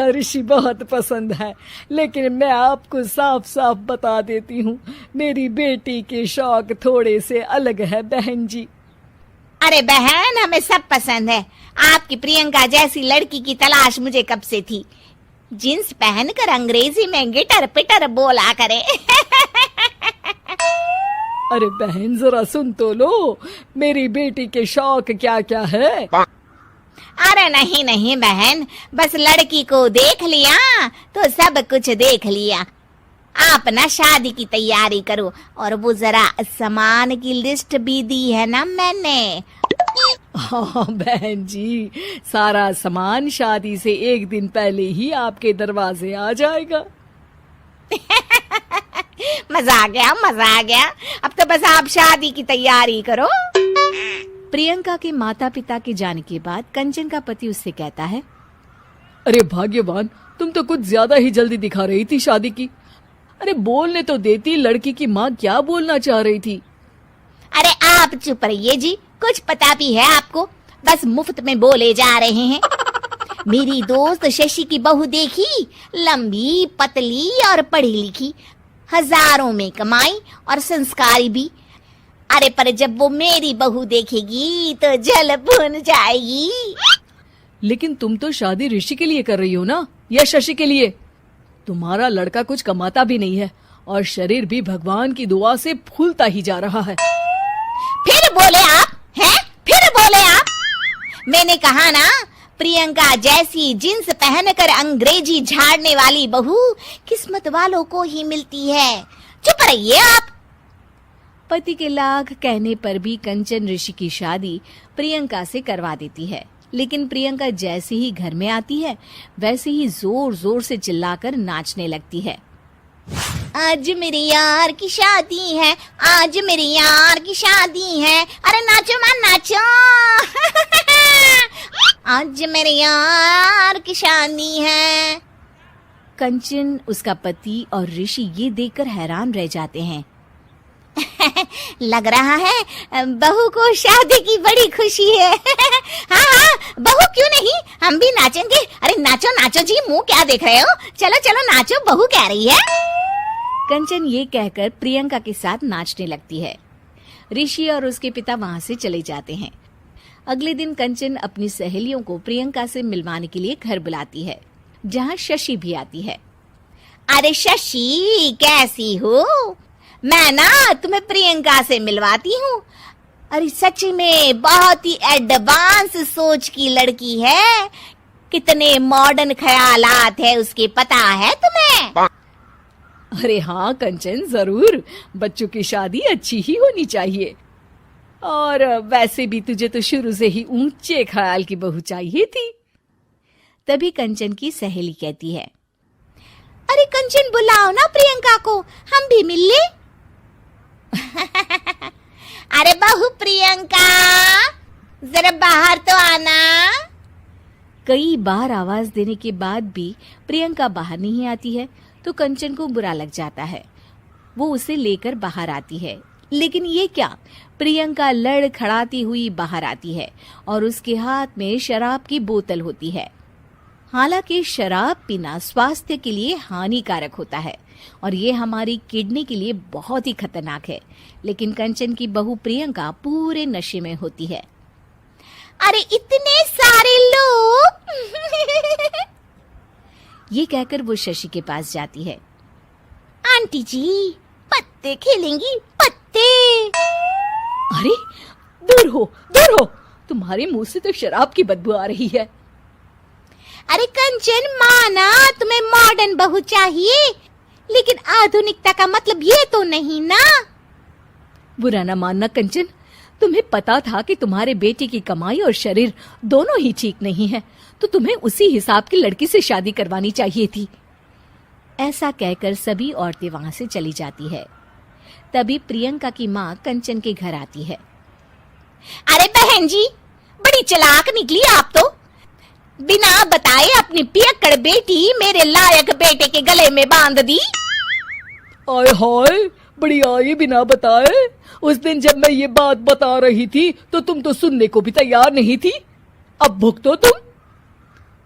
प्रियंका ऋषि बहुत पसंद है, लेकिन मैं आपको साफ साफ बता देती हूँ, मेरी बेटी के शौक थोड़े से अलग है बहन जी। अरे बहन, हमें सब पसंद है। आपकी प्रियंका जैसी लड़की की तलाश मुझे कब से थी। जींस पहनकर अंग्रेजी में गिटर पिटर बोला करे। अरे बहन जरा सुन तो लो, मेरी बेटी के शौक क्या क्या है। अरे नहीं नहीं बहन, बस लड़की को देख लिया तो सब कुछ देख लिया। आप ना शादी की तैयारी करो, और वो जरा सामान की लिस्ट भी दी है ना मैंने। हाँ बहन जी, सारा सामान शादी से एक दिन पहले ही आपके दरवाजे आ जाएगा। मजा आ गया, मजा आ गया। अब तो बस आप शादी की तैयारी करो। प्रियंका के माता पिता के जाने के बाद कंचन का पति उससे कहता है, अरे भाग्यवान, तुम तो कुछ ज्यादा ही जल्दी दिखा रही थी शादी की। अरे बोलने तो देती, लड़की की माँ क्या बोलना चाह रही थी। अरे आप चुप रहिए जी, कुछ पता भी है आपको, बस मुफ्त में बोले जा रहे हैं। मेरी दोस्त शशि की बहू देखी, लंबी पतली और पढ़ी लिखी, हजारों में कमाई और संस्कारी भी। अरे पर जब वो मेरी बहू देखेगी तो जल भुन जाएगी। लेकिन तुम तो शादी ऋषि के लिए कर रही हो ना, या शशि के लिए? तुम्हारा लड़का कुछ कमाता भी नहीं है और शरीर भी भगवान की दुआ से फूलता ही जा रहा है। फिर बोले आप हैं? फिर बोले आप? मैंने कहा ना, प्रियंका जैसी जींस पहनकर अंग्रेजी झाड़ने वाली बहू किस्मत वालों को ही मिलती है। चुप रहिए आप। पति के लाख कहने पर भी कंचन ऋषि की शादी प्रियंका से करवा देती है। लेकिन प्रियंका जैसे ही घर में आती है, वैसे ही जोर जोर से चिल्लाकर नाचने लगती है। आज मेरे यार की शादी है, आज मेरे यार की शादी है, अरे नाचो मां नाचो। आज मेरे यार की शादी है। कंचन, उसका पति और ऋषि ये देखकर हैरान रह जाते हैं। लग रहा है बहू को शादी की बड़ी खुशी है। हाँ हाँ, बहू क्यों नहीं, हम भी नाचेंगे। अरे नाचो नाचो जी, मुंह क्या देख रहे हो, चलो चलो नाचो, बहू कह रही है। कंचन ये कहकर प्रियंका के साथ नाचने लगती है। ऋषि और उसके पिता वहां से चले जाते हैं। अगले दिन कंचन अपनी सहेलियों को प्रियंका से मिलवाने के लिए घर बुलाती है, जहाँ शशि भी आती है। अरे शशि, कैसी हो? मैं ना तुम्हें प्रियंका से मिलवाती हूँ। अरे सच में बहुत ही एडवांस सोच की लड़की है, कितने मॉडर्न ख्यालात है उसके, पता है तुम्हें? अरे हाँ कंचन, जरूर, बच्चों की शादी अच्छी ही होनी चाहिए। और वैसे भी तुझे तो शुरू से ही ऊंचे ख्याल की बहू चाहिए थी। तभी कंचन की सहेली कहती है, अरे कंचन बुलाओ ना प्रियंका को, हम भी मिल ले। अरे बहू प्रियंका, जरा बाहर तो आना। कई बार आवाज देने के बाद भी प्रियंका बाहर नहीं आती है, तो कंचन को बुरा लग जाता है। वो उसे लेकर बाहर आती है, लेकिन ये क्या, प्रियंका लड़खड़ाती हुई बाहर आती है और उसके हाथ में शराब की बोतल होती है। हालांकि शराब पीना स्वास्थ्य के लिए हानिकारक होता है और ये हमारी किडनी के लिए बहुत ही खतरनाक है, लेकिन कंचन की बहू प्रियंका पूरे नशे में होती है। अरे इतने सारे लोग। ये कहकर वो शशि के पास जाती है। आंटी जी, पत्ते खेलेंगी, पत्ते। अरे दूर हो, दूर हो, तुम्हारे मुंह से तो शराब की बदबू आ रही है। अरे कंचन, माना तुम्हें मॉडर्न बहू चाहिए, लेकिन आधुनिकता का मतलब ये तो नहीं ना। बुरा ना मानना कंचन, तुम्हें पता था कि तुम्हारे बेटे की कमाई और शरीर दोनों ही ठीक नहीं है, तो तुम्हें उसी हिसाब की लड़की से शादी करवानी चाहिए थी। ऐसा कहकर सभी औरतें वहां से चली जाती है। तभी प्रियंका की माँ कंचन के घर आती है। अरे बहन जी, बड़ी चालाक निकली आप तो। बिना बताए अपनी पियक्कड़ बेटी मेरे लायक बेटे के गले में बांध दी। आय हाय, बड़ी आई बिना बताए। उस दिन जब मैं ये बात बता रही थी तो तुम तो सुनने को भी तैयार नहीं थी। अब भुगतो तुम।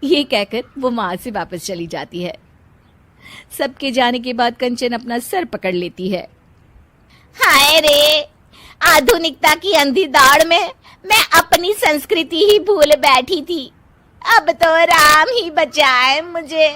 ये कहकर वो वहां से वापस चली जाती है। सबके जाने के बाद कंचन अपना सर पकड़ लेती है। हाय रे, आधुनिकता की अंधी दौड़ में मैं अपनी संस्कृति ही भूल बैठी थी। अब तो राम ही बचाए मुझे।